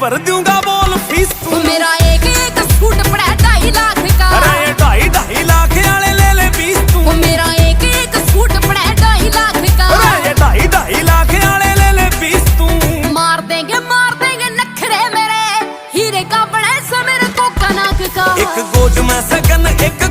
भर दूंगा बोल फीस तू। मेरा एक एक सूट पड़ा 2.5 लाख का। अरे ये 2.5 लाख वाले ले ले 20 तू। मेरा एक एक सूट पड़ा 2.5 लाख का। अरे ये 2.5 लाख वाले ले ले 20 तू। मार देंगे नखरे मेरे, हीरे का बड़ा सा मेरे को कनक का। एक गोद में सकन एक